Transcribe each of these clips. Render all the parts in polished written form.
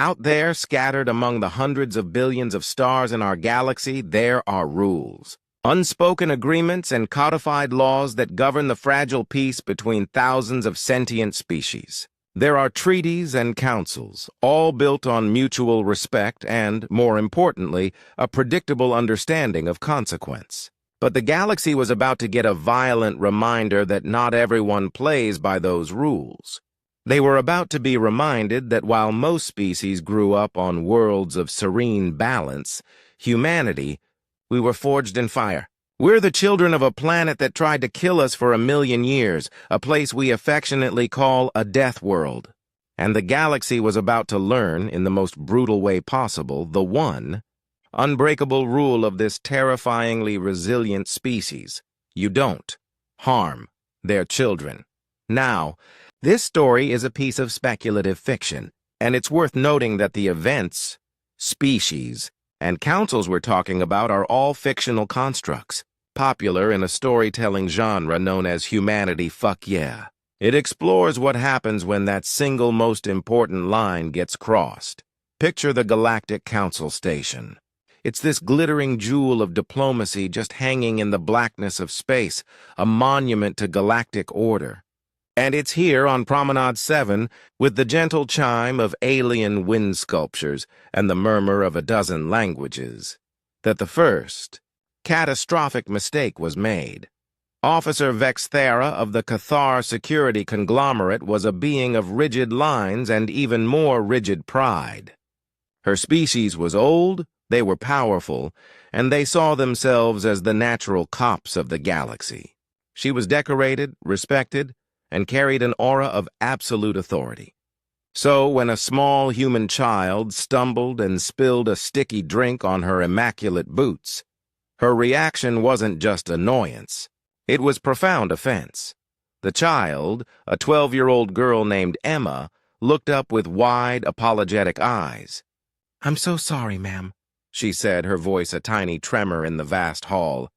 Out there, scattered among the hundreds of billions of stars in our galaxy, there are rules. Unspoken agreements and codified laws that govern the fragile peace between thousands of sentient species. There are treaties and councils, all built on mutual respect and, more importantly, a predictable understanding of consequence. But the galaxy was about to get a violent reminder that not everyone plays by those rules. They were about to be reminded that while most species grew up on worlds of serene balance, humanity, we were forged in fire. We're the children of a planet that tried to kill us for 1,000,000 years, a place we affectionately call a death world. And the galaxy was about to learn, in the most brutal way possible, the one unbreakable rule of this terrifyingly resilient species. You don't harm their children. Now, this story is a piece of speculative fiction, and it's worth noting that the events, species, and councils we're talking about are all fictional constructs, popular in a storytelling genre known as humanity fuck yeah. It explores what happens when that single most important line gets crossed. Picture the Galactic Council Station. It's this glittering jewel of diplomacy just hanging in the blackness of space, a monument to galactic order. And it's here on Promenade 7, with the gentle chime of alien wind sculptures and the murmur of a dozen languages, that the first catastrophic mistake was made. Officer Vexthera of the Cathar security conglomerate was a being of rigid lines and even more rigid pride. Her species was old, they were powerful, and they saw themselves as the natural cops of the galaxy. She was decorated, respected, and carried an aura of absolute authority. So when a small human child stumbled and spilled a sticky drink on her immaculate boots, her reaction wasn't just annoyance. It was profound offense. The child, a 12-year-old girl named Emma, looked up with wide, apologetic eyes. "I'm so sorry, ma'am," she said, her voice a tiny tremor in the vast hall.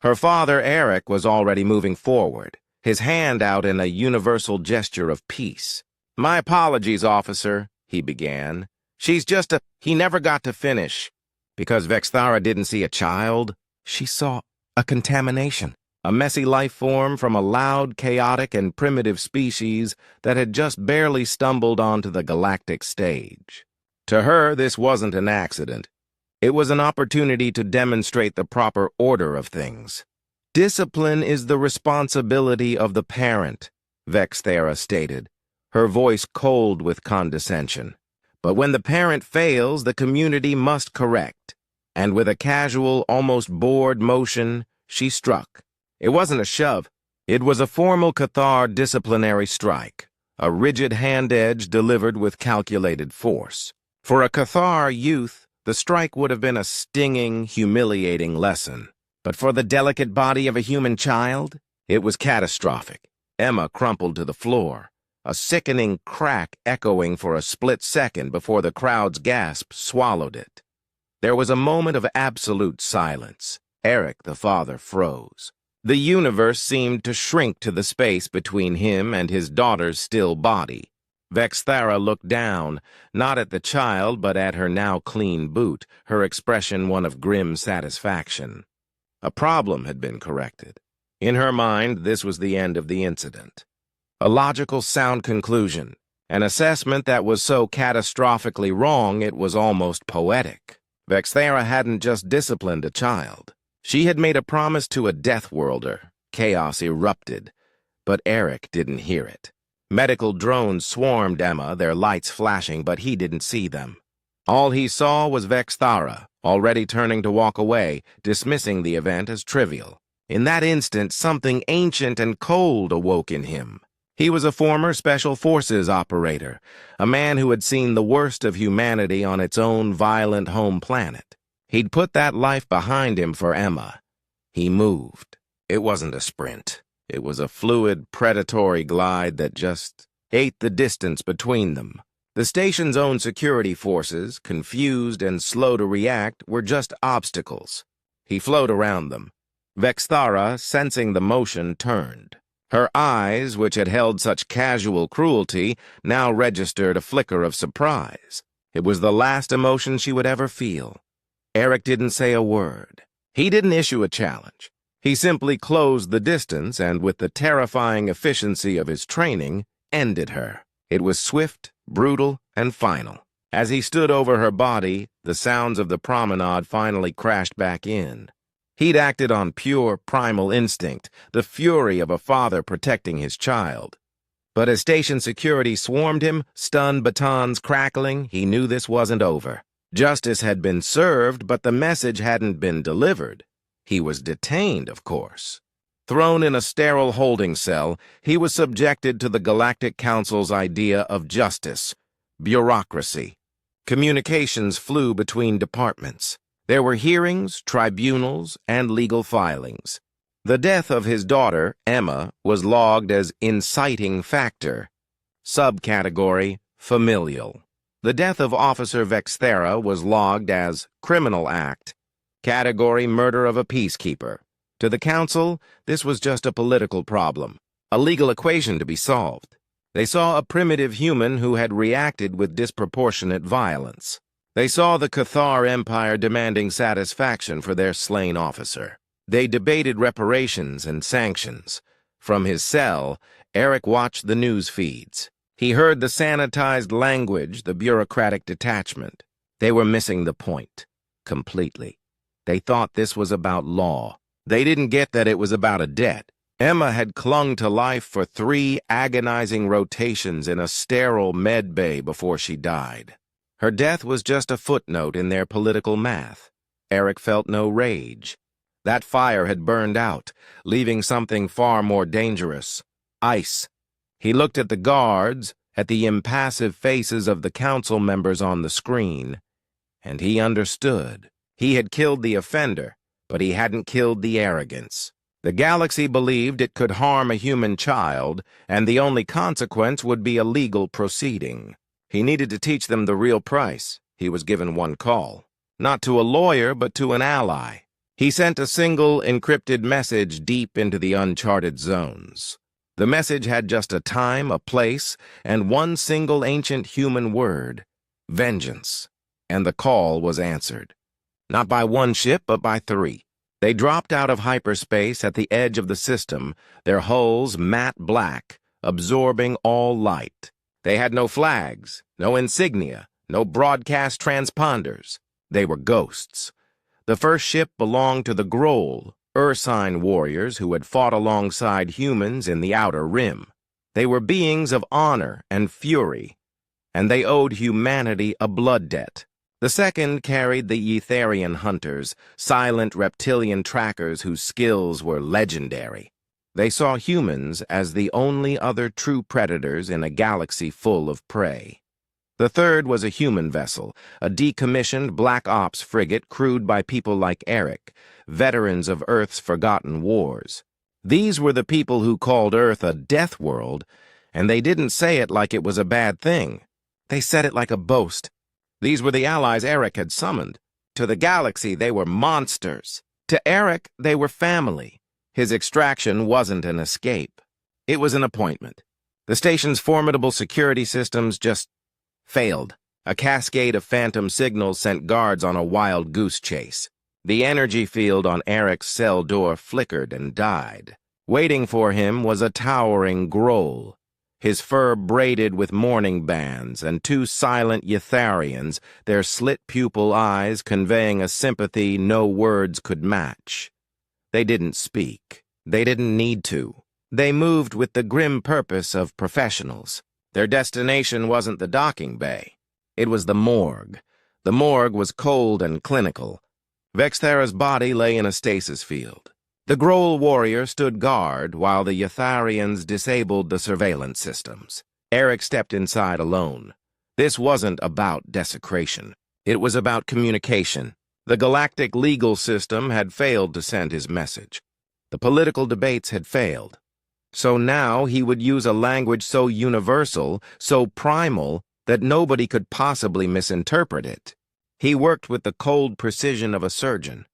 Her father, Eric, was already moving forward, his hand out in a universal gesture of peace. "My apologies, officer," he began. "She's just a—" He never got to finish. Because Vexthara didn't see a child, she saw a contamination, a messy life form from a loud, chaotic, and primitive species that had just barely stumbled onto the galactic stage. To her, this wasn't an accident. It was an opportunity to demonstrate the proper order of things. "Discipline is the responsibility of the parent," Vexthera stated, her voice cold with condescension. "But when the parent fails, the community must correct." And with a casual, almost bored motion, she struck. It wasn't a shove. It was a formal Cathar disciplinary strike, a rigid hand edge delivered with calculated force. For a Cathar youth, the strike would have been a stinging, humiliating lesson. But for the delicate body of a human child, it was catastrophic. Emma crumpled to the floor, a sickening crack echoing for a split second before the crowd's gasp swallowed it. There was a moment of absolute silence. Eric, the father, froze. The universe seemed to shrink to the space between him and his daughter's still body. Vexthara looked down, not at the child, but at her now clean boot, her expression one of grim satisfaction. A problem had been corrected. In her mind, this was the end of the incident. A logical, sound conclusion, an assessment that was so catastrophically wrong it was almost poetic. Vexthera hadn't just disciplined a child. She had made a promise to a death worlder. Chaos erupted, but Eric didn't hear it. Medical drones swarmed Emma, their lights flashing, but he didn't see them. All he saw was Vexthara, already turning to walk away, dismissing the event as trivial. In that instant, something ancient and cold awoke in him. He was a former Special Forces operator, a man who had seen the worst of humanity on its own violent home planet. He'd put that life behind him for Emma. He moved. It wasn't a sprint. It was a fluid, predatory glide that just ate the distance between them. The station's own security forces, confused and slow to react, were just obstacles. He flowed around them. Vexthara, sensing the motion, turned. Her eyes, which had held such casual cruelty, now registered a flicker of surprise. It was the last emotion she would ever feel. Eric didn't say a word. He didn't issue a challenge. He simply closed the distance and, with the terrifying efficiency of his training, ended her. It was swift, brutal, and final. As he stood over her body, the sounds of the promenade finally crashed back in. He'd acted on pure, primal instinct, the fury of a father protecting his child. But as station security swarmed him, stun batons crackling, he knew this wasn't over. Justice had been served, but the message hadn't been delivered. He was detained, of course. Thrown in a sterile holding cell, he was subjected to the Galactic Council's idea of justice, bureaucracy. Communications flew between departments. There were hearings, tribunals, and legal filings. The death of his daughter, Emma, was logged as inciting factor. Subcategory, familial. The death of Officer Vexthera was logged as criminal act. Category, murder of a peacekeeper. To the Council, this was just a political problem, a legal equation to be solved. They saw a primitive human who had reacted with disproportionate violence. They saw the Cathar Empire demanding satisfaction for their slain officer. They debated reparations and sanctions. From his cell, Eric watched the news feeds. He heard the sanitized language, the bureaucratic detachment. They were missing the point completely. They thought this was about law. They didn't get that it was about a debt. Emma had clung to life for 3 agonizing rotations in a sterile med bay before she died. Her death was just a footnote in their political math. Eric felt no rage. That fire had burned out, leaving something far more dangerous: ice. He looked at the guards, at the impassive faces of the council members on the screen, and he understood. He had killed the offender, but he hadn't killed the arrogance. The galaxy believed it could harm a human child, and the only consequence would be a legal proceeding. He needed to teach them the real price. He was given one call. Not to a lawyer, but to an ally. He sent a single encrypted message deep into the uncharted zones. The message had just a time, a place, and one single ancient human word: vengeance. And the call was answered. Not by one ship, but by 3. They dropped out of hyperspace at the edge of the system, their hulls matte black, absorbing all light. They had no flags, no insignia, no broadcast transponders. They were ghosts. The first ship belonged to the Grohl, Ursine warriors who had fought alongside humans in the Outer Rim. They were beings of honor and fury, and they owed humanity a blood debt. The second carried the Etherian hunters, silent reptilian trackers whose skills were legendary. They saw humans as the only other true predators in a galaxy full of prey. The third was a human vessel, a decommissioned Black Ops frigate crewed by people like Eric, veterans of Earth's forgotten wars. These were the people who called Earth a death world, and they didn't say it like it was a bad thing. They said it like a boast. These were the allies Eric had summoned. To the galaxy, they were monsters. To Eric, they were family. His extraction wasn't an escape. It was an appointment. The station's formidable security systems just failed. A cascade of phantom signals sent guards on a wild goose chase. The energy field on Eric's cell door flickered and died. Waiting for him was a towering Grohl, his fur braided with mourning bands, and 2 silent Etherians, their slit-pupil eyes conveying a sympathy no words could match. They didn't speak. They didn't need to. They moved with the grim purpose of professionals. Their destination wasn't the docking bay. It was the morgue. The morgue was cold and clinical. Vexthera's body lay in a stasis field. The Grohl warrior stood guard while the Etherians disabled the surveillance systems. Eric stepped inside alone. This wasn't about desecration. It was about communication. The galactic legal system had failed to send his message. The political debates had failed. So now he would use a language so universal, so primal, that nobody could possibly misinterpret it. He worked with the cold precision of a surgeon.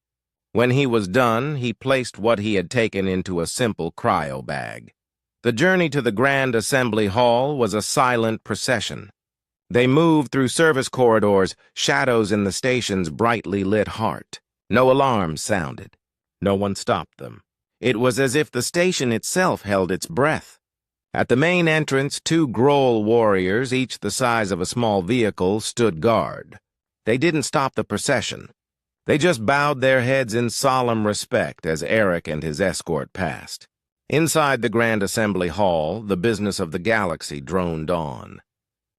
When he was done, he placed what he had taken into a simple cryo bag. The journey to the Grand Assembly Hall was a silent procession. They moved through service corridors, shadows in the station's brightly lit heart. No alarms sounded. No one stopped them. It was as if the station itself held its breath. At the main entrance, two Grohl warriors, each the size of a small vehicle, stood guard. They didn't stop the procession. They just bowed their heads in solemn respect as Eric and his escort passed. Inside the Grand Assembly Hall, the business of the galaxy droned on.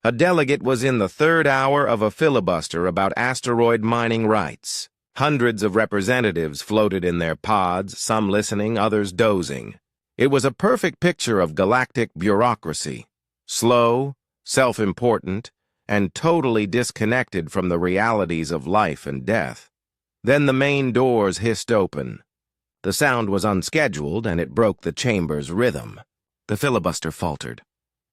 A delegate was in the third hour of a filibuster about asteroid mining rights. Hundreds of representatives floated in their pods, some listening, others dozing. It was a perfect picture of galactic bureaucracy, slow, self-important, and totally disconnected from the realities of life and death. Then the main doors hissed open. The sound was unscheduled, and it broke the chamber's rhythm. The filibuster faltered.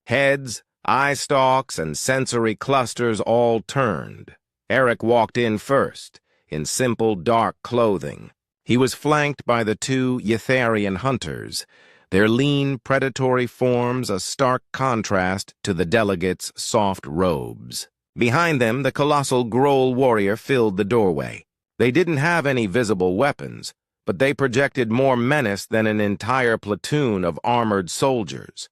Heads, eye stalks, and sensory clusters all turned. Eric walked in first, in simple dark clothing. He was flanked by the two Ytharian hunters, their lean, predatory forms a stark contrast to the delegates' soft robes. Behind them, the colossal Grohl warrior filled the doorway. They didn't have any visible weapons, but they projected more menace than an entire platoon of armored soldiers.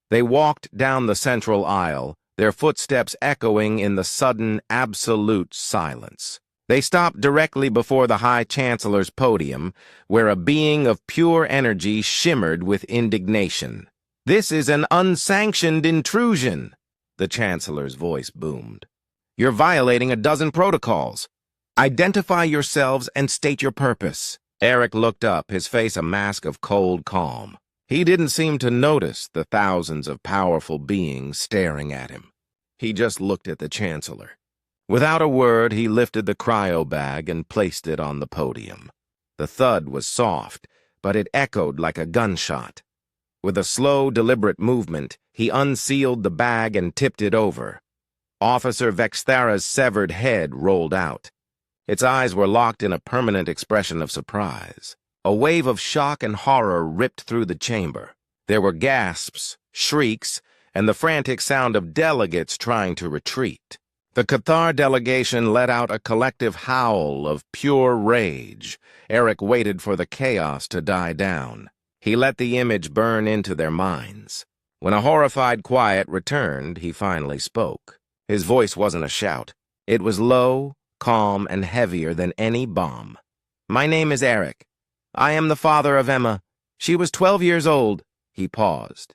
They walked down the central aisle, their footsteps echoing in the sudden, absolute silence. They stopped directly before the High Chancellor's podium, where a being of pure energy shimmered with indignation. "This is an unsanctioned intrusion," the Chancellor's voice boomed. "You're violating a dozen protocols. Identify yourselves and state your purpose." Eric looked up, his face a mask of cold calm. He didn't seem to notice the thousands of powerful beings staring at him. He just looked at the Chancellor. Without a word, he lifted the cryo bag and placed it on the podium. The thud was soft, but it echoed like a gunshot. With a slow, deliberate movement, he unsealed the bag and tipped it over. Officer Vexthara's severed head rolled out. Its eyes were locked in a permanent expression of surprise. A wave of shock and horror ripped through the chamber. There were gasps, shrieks, and the frantic sound of delegates trying to retreat. The Cathar delegation let out a collective howl of pure rage. Eric waited for the chaos to die down. He let the image burn into their minds. When a horrified quiet returned, he finally spoke. His voice wasn't a shout. It was low, calm, and heavier than any bomb. "My name is Eric. I am the father of Emma. She was 12 years old." He paused.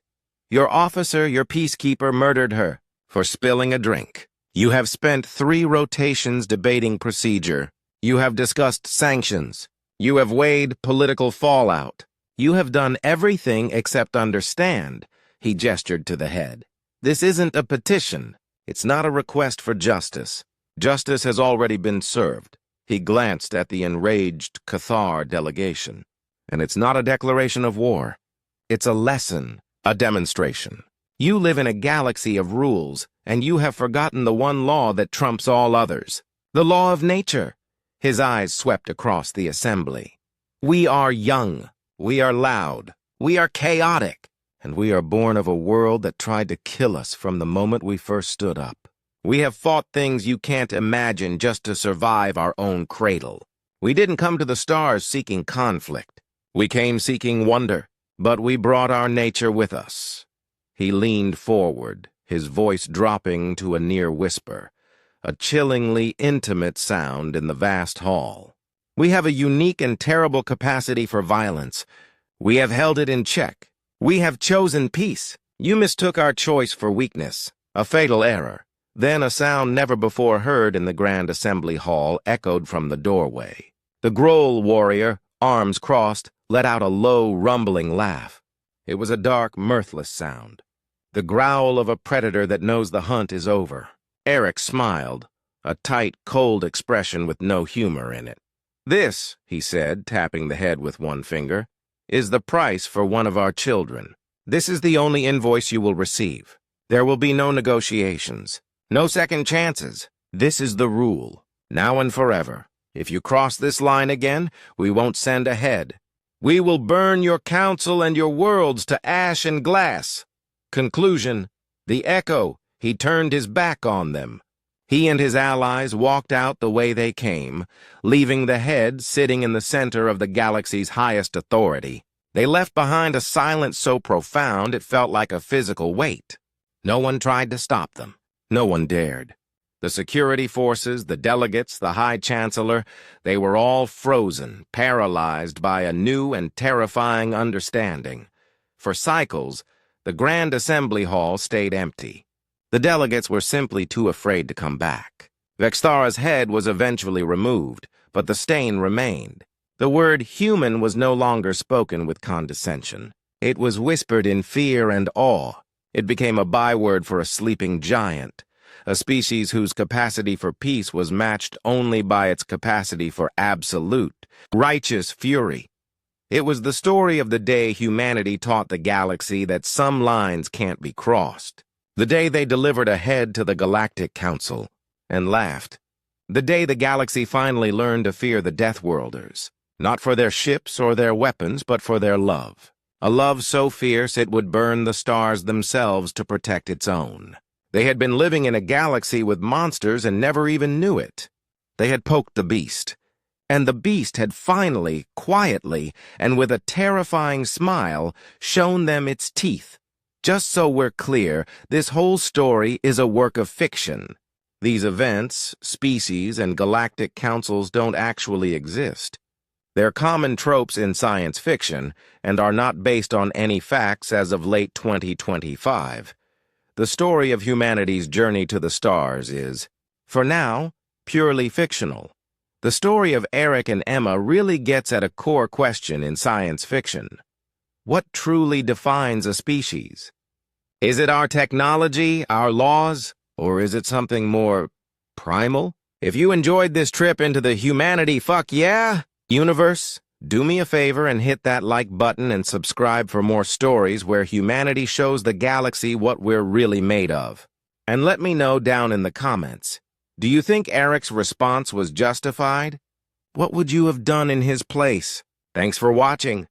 "Your officer, your peacekeeper, murdered her for spilling a drink. You have spent 3 rotations debating procedure. You have discussed sanctions. You have weighed political fallout. You have done everything except understand." He gestured to the head. "This isn't a petition. It's not a request for justice. Justice has already been served." He glanced at the enraged Cathar delegation. "And it's not a declaration of war. It's a lesson, a demonstration. You live in a galaxy of rules, and you have forgotten the one law that trumps all others. The law of nature." His eyes swept across the assembly. "We are young. We are loud. We are chaotic. And we are born of a world that tried to kill us from the moment we first stood up. We have fought things you can't imagine just to survive our own cradle. We didn't come to the stars seeking conflict. We came seeking wonder, but we brought our nature with us." He leaned forward, his voice dropping to a near whisper, a chillingly intimate sound in the vast hall. "We have a unique and terrible capacity for violence. We have held it in check. We have chosen peace. You mistook our choice for weakness, a fatal error." Then a sound never before heard in the Grand Assembly Hall echoed from the doorway. The Grohl warrior, arms crossed, let out a low, rumbling laugh. It was a dark, mirthless sound. The growl of a predator that knows the hunt is over. Eric smiled, a tight, cold expression with no humor in it. "This," he said, tapping the head with one finger, "is the price for one of our children. This is the only invoice you will receive. There will be no negotiations. No second chances. This is the rule, now and forever. If you cross this line again, we won't send ahead. We will burn your council and your worlds to ash and glass. Conclusion, the echo, He turned his back on them. He and his allies walked out the way they came, leaving the head sitting in the center of the galaxy's highest authority. They left behind a silence so profound it felt like a physical weight. No one tried to stop them. No one dared. The security forces, the delegates, the High Chancellor, they were all frozen, paralyzed by a new and terrifying understanding. For cycles, the Grand Assembly Hall stayed empty. The delegates were simply too afraid to come back. Vexthara's head was eventually removed, but the stain remained. The word human was no longer spoken with condescension. It was whispered in fear and awe. It became a byword for a sleeping giant, a species whose capacity for peace was matched only by its capacity for absolute, righteous fury. It was the story of the day humanity taught the galaxy that some lines can't be crossed. The day they delivered a head to the Galactic Council and laughed. The day the galaxy finally learned to fear the Deathworlders, not for their ships or their weapons, but for their love. A love so fierce it would burn the stars themselves to protect its own. They had been living in a galaxy with monsters and never even knew it. They had poked the beast, and the beast had finally, quietly, and with a terrifying smile, shown them its teeth. Just so we're clear, this whole story is a work of fiction. These events, species, and galactic councils don't actually exist. They're common tropes in science fiction and are not based on any facts as of late 2025. The story of humanity's journey to the stars is, for now, purely fictional. The story of Eric and Emma really gets at a core question in science fiction. What truly defines a species? Is it our technology, our laws, or is it something more primal? If you enjoyed this trip into the humanity universe, do me a favor and hit that like button and subscribe for more stories where humanity shows the galaxy what we're really made of. And let me know down in the comments, do you think Eric's response was justified? What would you have done in his place? Thanks for watching.